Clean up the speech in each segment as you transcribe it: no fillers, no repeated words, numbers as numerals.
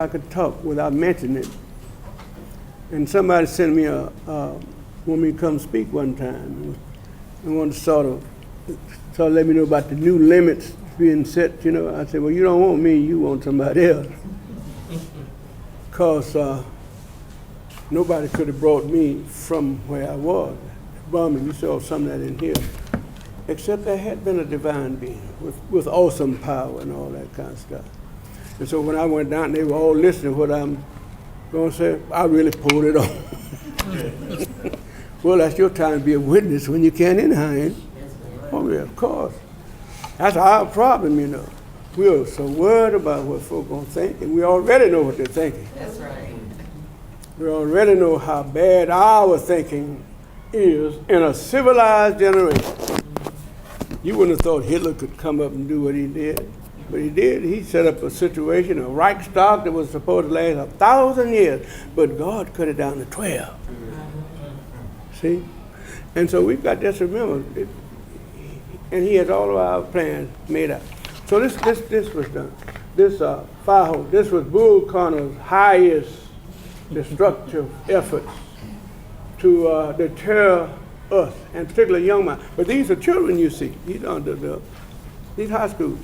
I could talk without mentioning it. And somebody sent me want me to come speak one time and wanted to sort of let me know about the new limits being set, you know. I said, well, you don't want me, you want somebody else. Because nobody could have brought me from where I was. Birmingham, you saw some of that in here. Except there had been a divine being with awesome power and all that kind of stuff. And so when I went down, they were all listening to what I'm going to say. I really pulled it on. Well, that's your time to be a witness when you can anyhow, ain't it? Oh, yeah, of course. That's our problem, you know. We're so worried about what folk are going to think, and we already know what they're thinking. That's right. We already know how bad our thinking is in a civilized generation. You wouldn't have thought Hitler could come up and do what he did. But he did. He set up a situation, a Reichstag that was supposed to last 1,000 years, but God cut it down to 12. See? And so we've got to remember, and he has all of our plans made up. So this was done. This fire hose, this was Bull Connor's highest destructive efforts to deter us, and particularly young men. But these are children, you see. These high schools.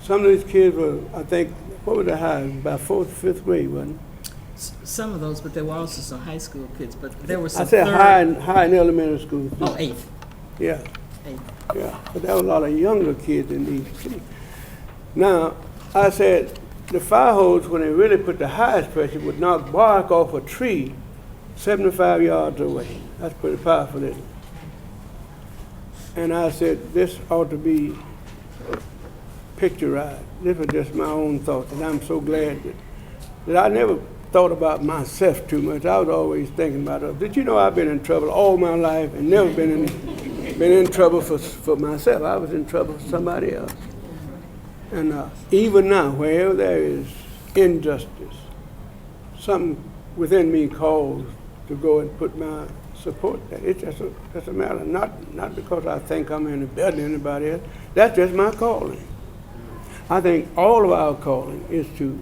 Some of these kids were, I think, what was the high? About 4th, 5th grade, wasn't it? Some of those, but there were also some high school kids. But there were some. I said high in elementary school. Oh, 8th. Yeah. 8th. Yeah. But there were a lot of younger kids in these kids. Now, I said the fire hose, when they really put the highest pressure, would knock bark off a tree 75 yards away. That's pretty powerful, isn't it? And I said, this ought to be picturized. This was just my own thought, and I'm so glad that I never thought about myself too much. I was always thinking about others. Did you know I've been in trouble all my life and never been in trouble for myself? I was in trouble for somebody else. And even now, wherever there is injustice, something within me calls to go and put my support there. It's just a matter, not because I think I'm any better than anybody else. That's just my calling. I think all of our calling is to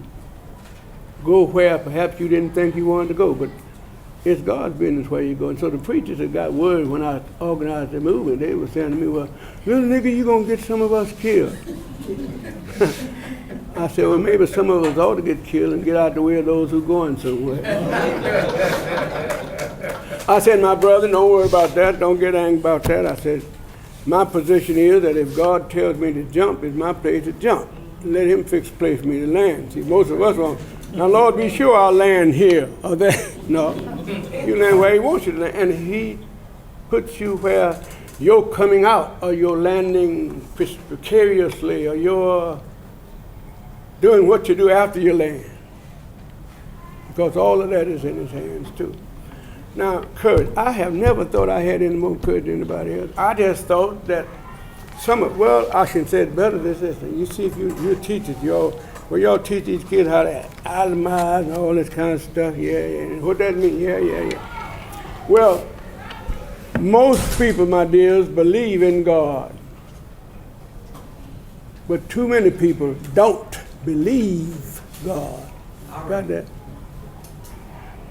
go where perhaps you didn't think you wanted to go, but it's God's business where you go. And so the preachers that got worried when I organized the movement, they were saying to me, well, little nigga, you gonna get some of us killed. I said, well, maybe some of us ought to get killed and get out the way of those who are going somewhere. I said, my brother, don't worry about that. Don't get angry about that. I said, my position is that if God tells me to jump, it's my place to jump. Let him fix a place for me to land. See, most of us want, now, Lord, be sure I'll land here or there. No, you land where he wants you to land. And he puts you where you're coming out, or you're landing precariously, or you're doing what you do after you land. Because all of that is in his hands, too. Now, courage. I have never thought I had any more courage than anybody else. I just thought that I should say it better than this. You see, if you're teachers, y'all teach these kids how to itemize and all this kind of stuff. Yeah. What that mean? Yeah. Well, most people, my dears, believe in God. But too many people don't believe God. Got that?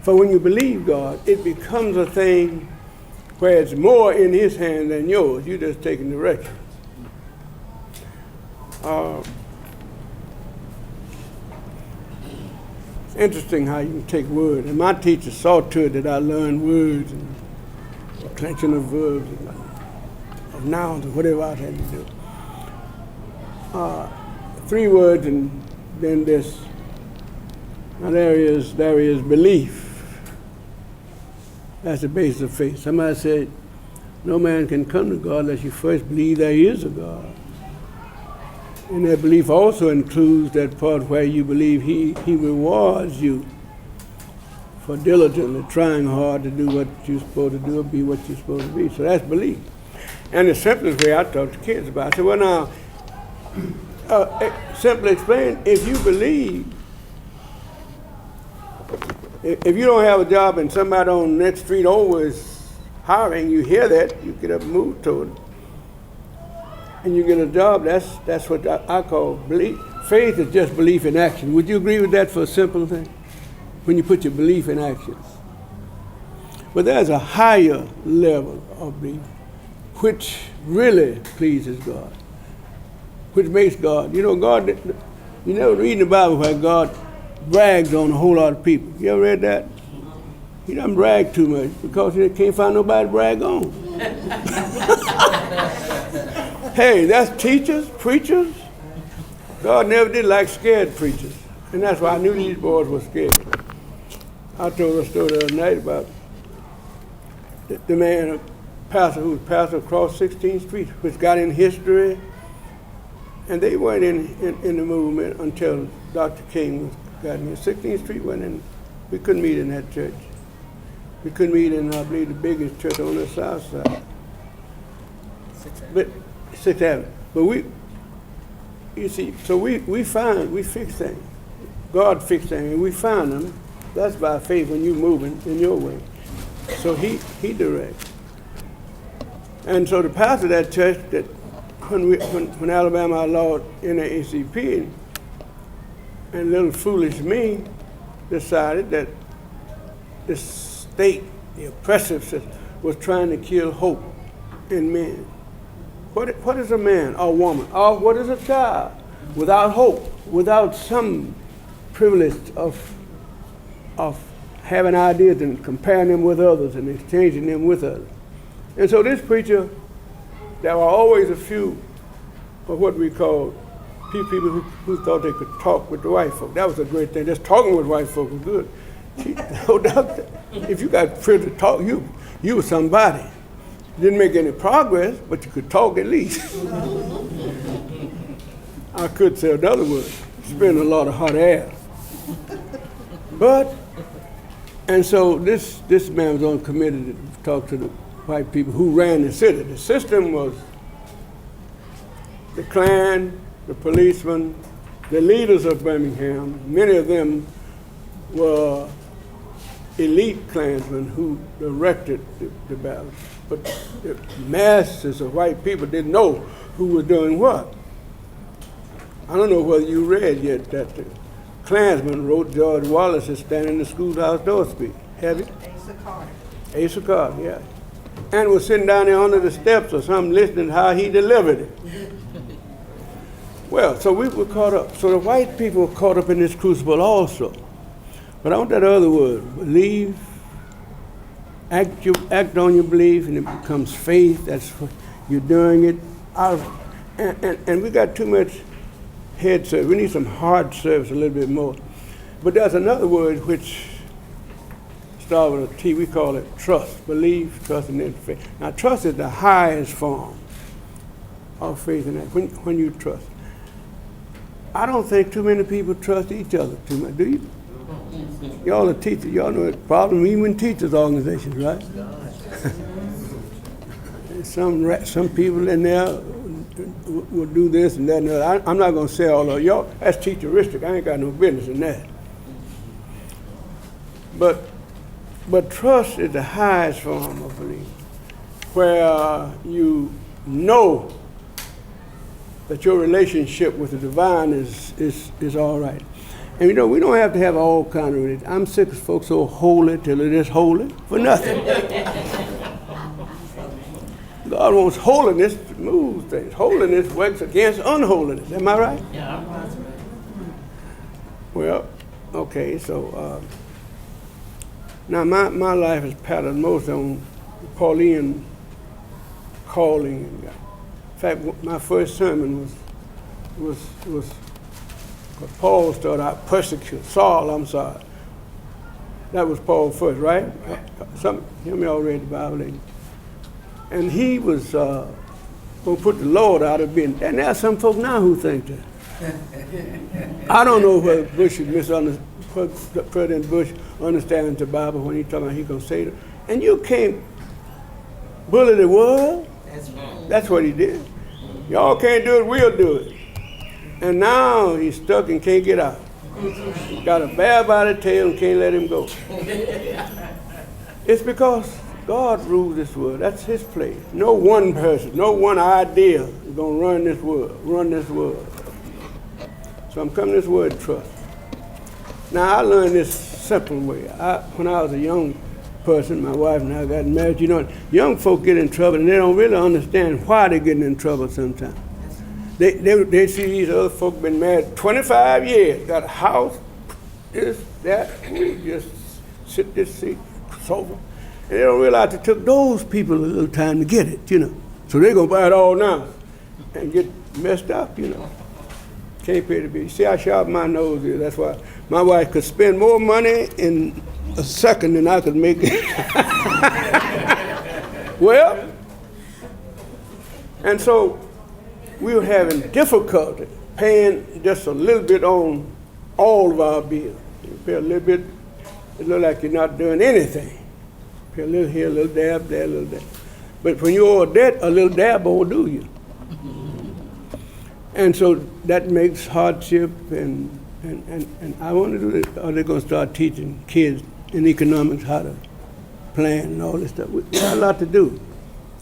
For when you believe God, it becomes a thing where it's more in his hand than yours. You're just taking direction. It's interesting how you can take words. And my teacher saw to it that I learned words and clenching of verbs and of nouns and whatever I had to do. 3 words and then this. Now there is belief. That's the basis of faith. Somebody said, no man can come to God unless you first believe there is a God. And that belief also includes that part where you believe he rewards you for diligently trying hard to do what you're supposed to do or be what you're supposed to be. So that's belief. And the simplest way I talk to kids about it, I say, well now, simply explain, if you believe, if you don't have a job and somebody on the next street over is hiring, you hear that, you get up and move toward it. And you get a job, that's what I call belief. Faith is just belief in action. Would you agree with that for a simple thing? When you put your belief in action. But there's a higher level of belief which really pleases God, which makes God. You know, God, you never read in the Bible where God brags on a whole lot of people. You ever read that? He doesn't brag too much because he can't find nobody to brag on. Hey, that's teachers, preachers. God never did like scared preachers. And that's why I knew these boys were scared. I told a story the other night about the man, a pastor who was pastor across 16th Street, which got in history. And they weren't in the movement until Dr. King got in here. 16th Street went in. We couldn't meet in that church. We couldn't meet in, I believe, the biggest church on the south side. But 6th Avenue. But you see, so we fix things. God fixed things, and we find them. That's by faith when you're moving in your way. So he directs. And so the pastor of that church, that when Alabama outlawed NAACP, and little foolish me decided that the state, the oppressive system, was trying to kill hope in men. What is a man or woman? Or what is a child? Without hope, without some privilege of having ideas and comparing them with others and exchanging them with others. And so this preacher, there were always a few of what we call people who thought they could talk with the white folk. That was a great thing. Just talking with white folk was good. No doubt, if you got privilege to talk, you were somebody. Didn't make any progress, but you could talk at least. I could say another word, spend a lot of hot air. And so this man was on a committee to talk to the white people who ran the city. The system was the Klan, the policemen, the leaders of Birmingham. Many of them were elite Klansmen who directed the battle. But the masses of white people didn't know who was doing what. I don't know whether you read yet that the Klansman wrote George Wallace's Standing in the Schoolhouse Door speech. Have you? Asa Carter, yeah. And was sitting down there under the steps or something listening to how he delivered it. Well, so we were caught up. So the white people were caught up in this crucible also. But I want that other word, believe, act on your belief, and it becomes faith. That's what you're doing it. And we got too much head service. We need some heart service a little bit more. But there's another word which starts with a T. We call it trust. Believe, trust, and then faith. Now, trust is the highest form of faith in that, when you trust. I don't think too many people trust each other too much, do you? Y'all are teachers. Y'all know the problem even in teachers' organizations, right? Some people in there will do this and that and that. I'm not going to say all of y'all. That's teacheristic. I ain't got no business in that. But trust is the highest form of belief, where you know that your relationship with the divine is all right. And you know, we don't have to have all kind of religion. I'm sick of folks so holy till it is holy for nothing. God wants holiness to move things. Holiness works against unholiness. Am I right? Yeah. Well, okay, so now my life is patterned most on Pauline calling. In fact, my first sermon was Paul started out persecuting Saul. I'm sorry. That was Paul first, right? Some of y'all read the Bible, lady. And he was going to put the Lord out of business. And there are some folk now who think that. I don't know whether President Bush understands the Bible when he's talking about he's going to say it. And you can't bully the world. That's what he did. Y'all can't do it, we'll do it. And now he's stuck and can't get out. Got a bear by the tail and can't let him go. It's because God rules this world. That's his place. No one person, no one idea is going to run this world. So I'm coming this word trust. Now I learned this simple way. When I was a young person, my wife and I got married. You know, young folk get in trouble and they don't really understand why they're getting in trouble sometimes. They see these other folk been married 25 years, got a house, this, that, we just sit this seat, sofa. And they don't realize it took those people a little time to get it, you know. So they're gonna buy it all now and get messed up, you know. Can't pay the bill. See how sharp my nose is. That's why my wife could spend more money in a second than I could make it. Well, and so we were having difficulty paying just a little bit on all of our bills. You pay a little bit, it look like you're not doing anything. Pay a little here, a little dab, there, a little there. But when you owe a debt, a little dab won't do you. And so that makes hardship, and I want to do this. Are they going to start teaching kids in economics how to plan and all this stuff? We got a lot to do.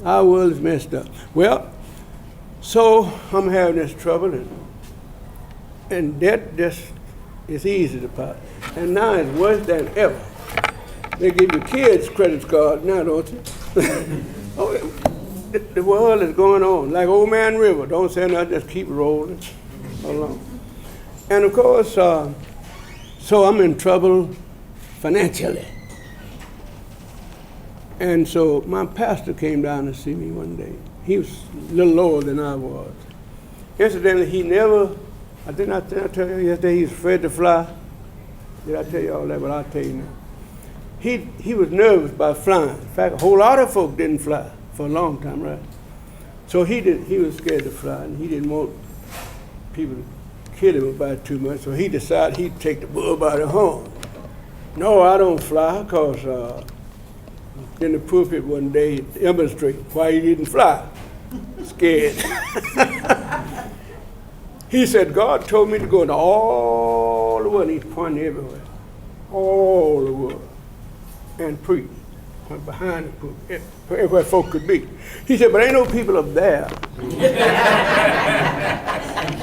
Our world is messed up. Well, so I'm having this trouble, and debt just is easy to pay. And now it's worse than ever. They give you kids credit cards now, don't you? Oh, the world is going on like Old Man River. Don't say nothing, just keep rolling along. And of course, so I'm in trouble financially. And so my pastor came down to see me one day. He was a little lower than I was. Incidentally, he never, I did not tell you yesterday he was afraid to fly? Did I tell you all that? But I'll tell you now. He was nervous about flying. In fact, a whole lot of folk didn't fly for a long time, right? So he was scared to fly, and he didn't want people to kid him about it too much, so he decided he'd take the bull by the horn. No, I don't fly, because in the pulpit one day, demonstrating why he didn't fly. Scared. He said, God told me to go into all the world. He's pointing everywhere. All the world. And preach. Went behind the pulpit, everywhere folk could be. He said, but ain't no people up there.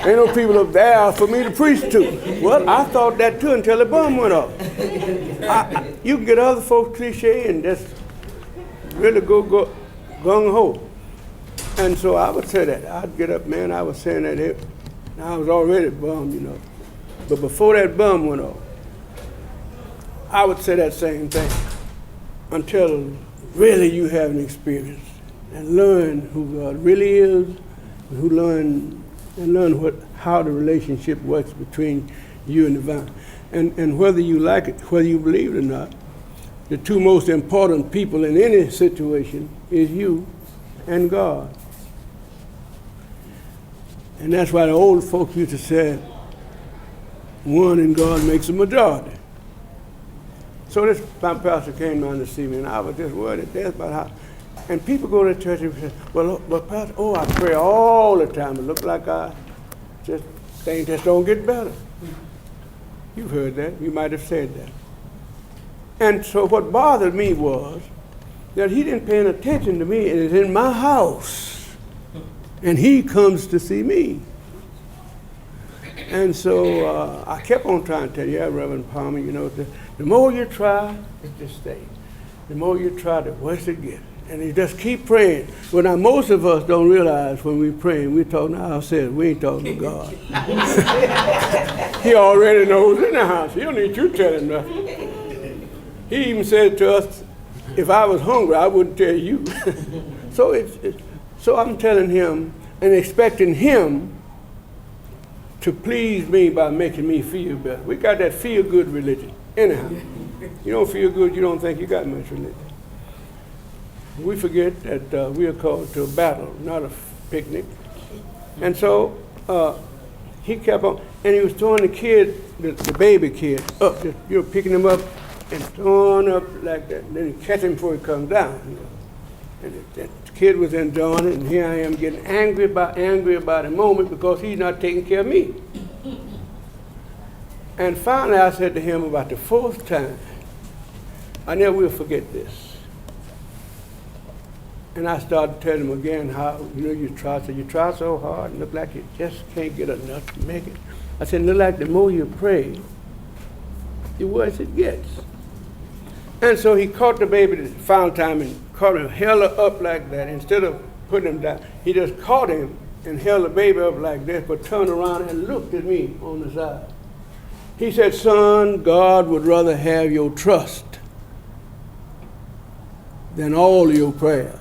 Ain't no people up there for me to preach to. Well, I thought that too until the bomb went off. You can get other folks cliche and just really go gung-ho. And so I would say that. I'd get up, man, I was saying that I was already bummed, you know. But before that bomb went off, I would say that same thing until really you have an experience and learn who God really is, and learn how the relationship works between you and the divine. And whether you like it, whether you believe it or not, the two most important people in any situation is you and God. And that's why the old folks used to say, one in God makes a majority. So this pastor came down to see me, and I was just worried to death about how. And people go to church and say, well, Pastor, I pray all the time. It looks like things just don't get better. You've heard that. You might have said that. And so what bothered me was that he didn't pay any attention to me, and it's in my house. And he comes to see me. And so I kept on trying to tell you, Reverend Palmer, you know, the more you try, it just stays. The more you try, the worse it gets. And you just keep praying. Well, now, most of us don't realize when we're praying, we're talking to ourselves. We ain't talking to God. He already knows in the house. He don't need you telling nothing. He even said to us, if I was hungry, I wouldn't tell you. So I'm telling him and expecting him to please me by making me feel better. We got that feel-good religion. Anyhow, you don't feel good, you don't think you got much religion. We forget that we are called to a battle, not a picnic. And so he kept on, and he was throwing the kid, the baby kid, up, just, picking him up and throwing up like that. And then he catch him before he comes down. And that kid was enjoying it, and here I am getting angry about the moment because he's not taking care of me. And finally I said to him about the fourth time, I never will forget this. And I started telling him again how, you try so hard and look like you just can't get enough to make it. I said, look like the more you pray, the worse it gets. And so he caught the baby the final time and caught him, held her up like that. Instead of putting him down, he just caught him and held the baby up like this, but turned around and looked at me on the side. He said, son, God would rather have your trust than all your prayers.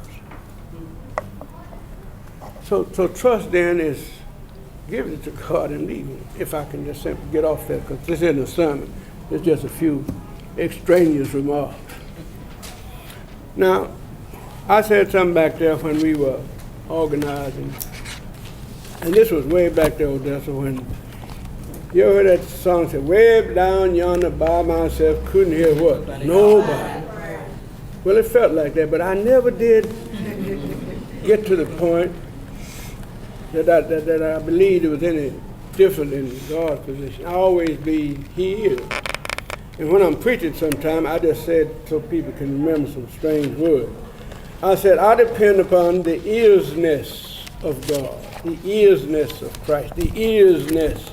So trust then is giving it to God and leaving it, if I can just simply get off that, because this isn't a sermon. It's just a few extraneous remarks. Now, I said something back there when we were organizing, and this was way back there, Odessa, when you ever heard that song said, way down yonder by myself, couldn't hear what? Nobody. Well, it felt like that, but I never did get to the point that I believed it was any different in God's position. I always believe He is. And when I'm preaching sometime, I just said so people can remember some strange words. I said, I depend upon the earsness of God, the earsness of Christ, the earsness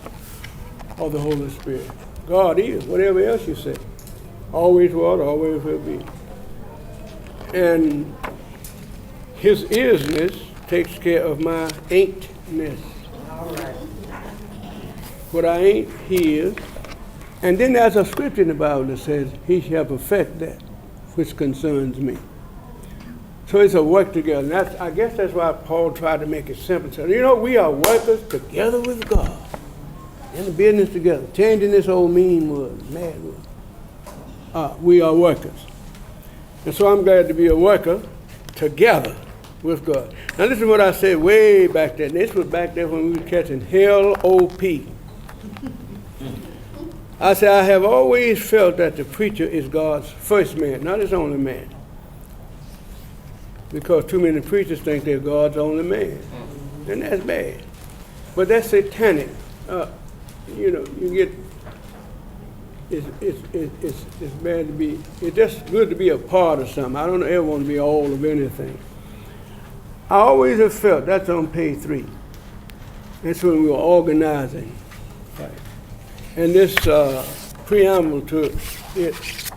of the Holy Spirit. God is, whatever else you say. Always was, always will be. And His earsness takes care of my ain'tness. All right. What I ain't, He is. And then there's a scripture in the Bible that says, He shall perfect that which concerns me. So it's a work together. And I guess that's why Paul tried to make it simple. So, we are workers together with God. In the business together. Changing this old mean word, mad word. We are workers. And so I'm glad to be a worker together with God. Now this is what I said way back then. This was back there when we were catching L-O-P. I said, I have always felt that the preacher is God's first man, not his only man. Because too many preachers think they're God's only man. And that's bad. But that's satanic. You get, it's bad to be, it's just good to be a part of something. I don't ever want to be all of anything. I always have felt, that's on page 3. That's when we were organizing. Right. And this preamble to it,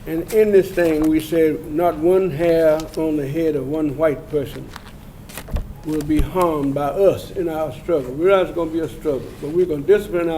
and in this thing we said not one hair on the head of one white person will be harmed by us in our struggle. We realize it's going to be a struggle, but we're going to discipline our